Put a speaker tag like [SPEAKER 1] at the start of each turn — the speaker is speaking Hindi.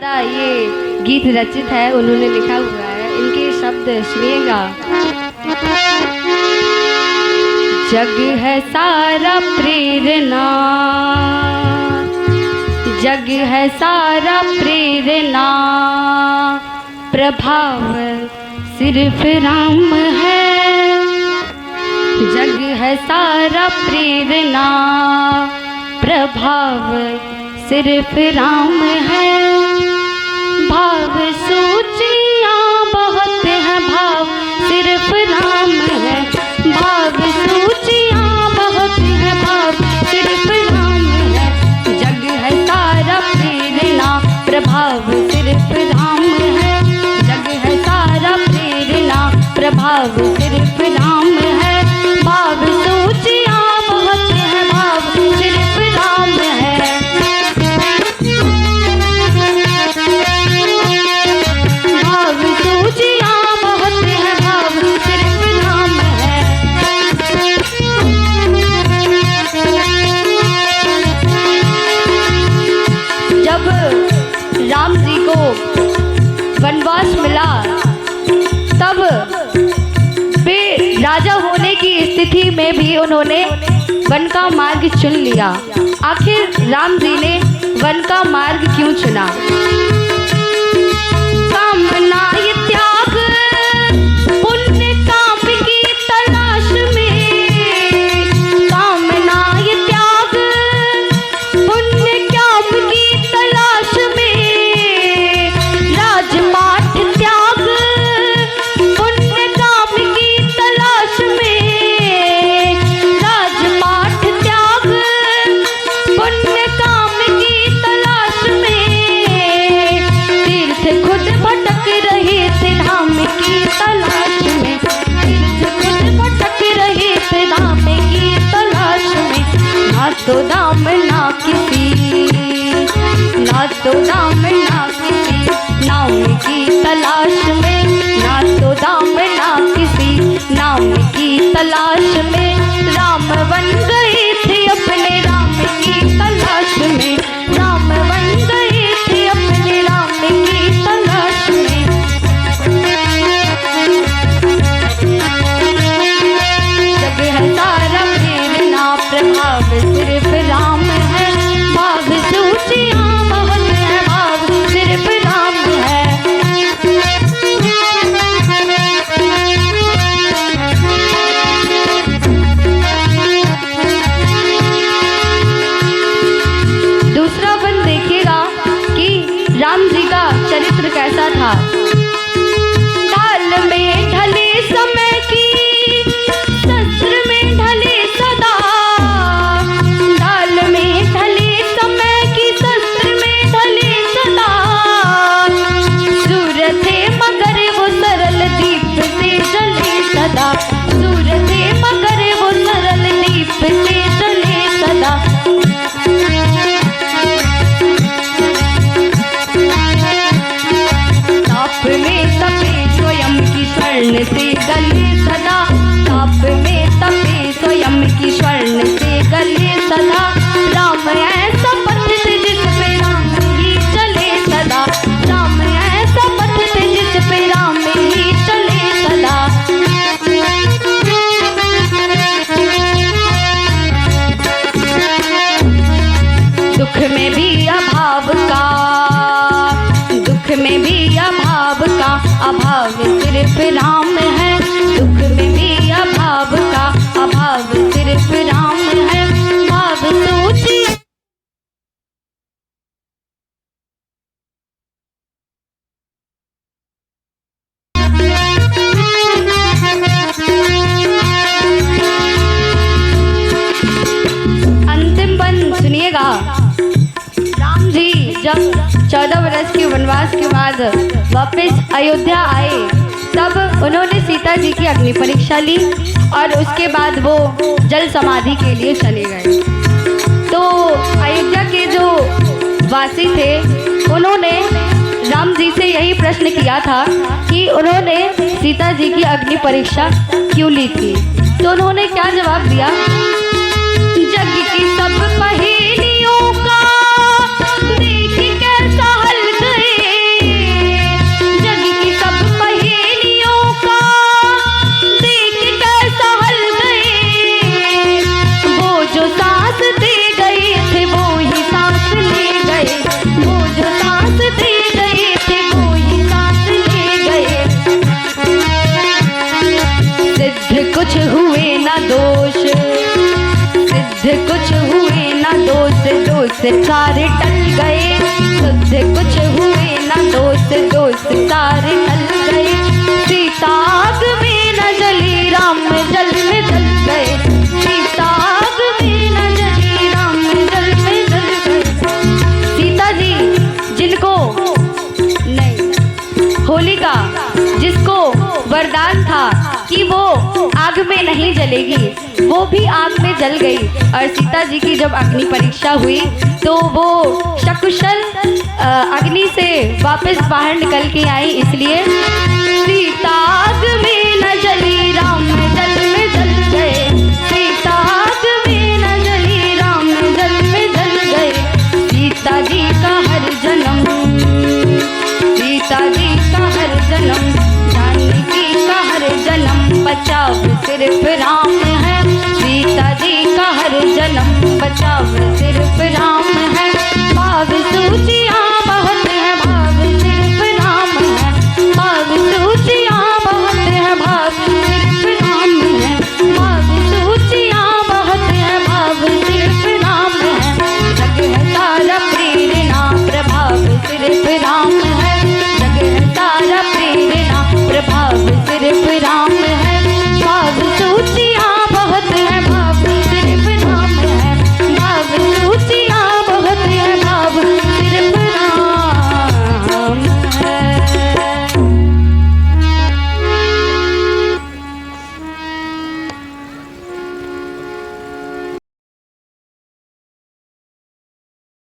[SPEAKER 1] द्वारा ये गीत रचित है, उन्होंने लिखा हुआ है। इनके शब्द सुनिएगा। जग है सारा प्रेरणा, जग है सारा प्रेरणा, प्रभाव सिर्फ राम है। जग है सारा प्रेरणा, प्रभाव सिर्फ राम है। भाव सूचियाँ बहुत हैं, भाव सिर्फ राम है। भाव सूचियाँ बहुत हैं, भाव सिर्फ राम है। जग है सारा प्रेरणा, प्रभाव सिर्फ राम है। जग है सारा प्रेरणा, प्रभाव सिर्फ राम है। भाव सूचियाँ बहुत हैं, भाव सिर्फ राम है। भाव सूचियाँ बहुत हैं, भाव सिर्फ राम है। जब राम जी को वनवास मिला तब वे राजा होने की स्थिति में भी उन्होंने वन का मार्ग चुन लिया। आखिर राम जी ने वन का मार्ग क्यों चुना? कामना ये त्याग पुण्य काम की तलाश में, कामना ये त्याग पुण्य काम की तलाश में, राजपाट त्याग पुण्य काम की तलाश में, राजपाट त्याग पुण्य काम की तलाश में, तीर्थ खुद भटक रहे थे धाम की तलाश में, तीर्थ खुद भटक रहे थे धाम की तलाश में। ना तो दाम ना किसी, ना तो दाम ना किसी नाम की तलाश में, ना तो दाम ना किसी नाम की तलाश में। राम बन गए थे अपने राम की तलाश में, राम बन गए थे अपने राम की तलाश में। जग है सारा प्रेरणा, प्रभाव सिर्फ राम है। भाव सूचियाँ बहुत हैं, भाव सिर्फ राम है। दूसरा वन देखिएगा कि राम जी का चरित्र कैसा था। काल में ढले समय की, शस्त्र में ढले सदा, काल में ढले समय की, शस्त्र में ढले सदा। सूर थे मगर वो सरल दीप से जले सदा, सूर थे मगर वो सरल दीप से जले सदा। ताप में तपे स्वयं की स्वर्ण से गले सदा, ताप में तपे स्वयं की स्वर्ण से गले सदा। राम ऐसा पथ थे जिस पे राम ही चले सदा, राम ऐसा पथ थे जिस पे राम ही चले सदा। दुख में भी अभाव का, दुख में भी अभाव का, अभाव सिर्फ राम है। दुख में भी अभाव का, अभाव सिर्फ राम है। भाव सोचिए अंतिम वन सुनिएगा। राम जी जब 14 वर्ष के वनवास के बाद वापस अयोध्या आए तब उन्होंने सीता जी की अग्नि परीक्षा ली और उसके बाद वो जल समाधि के लिए चले गए। तो अयोध्या के जो वासी थे उन्होंने राम जी से यही प्रश्न किया था कि उन्होंने सीता जी की अग्नि परीक्षा क्यों ली थी। तो उन्होंने क्या जवाब दिया? जग की सब पहेलियों का देख कैसा हल गए, सारे टल गए, तुझसे कुछ हुए ना दोस्त, दोस्त सारे टल गए। सीता आग में न जली, राम जल में जल गए। सीता आग में न जली, राम जल में जल गए। सीता जी जिनको नहीं, होलिका जिसको वरदान था कि वो आग में नहीं जलेगी, वो भी आग में जल गई। और सीता जी की जब अग्नि परीक्षा हुई तो वो सकुशल अग्नि से वापस बाहर निकल के आई। इसलिए सीता आग में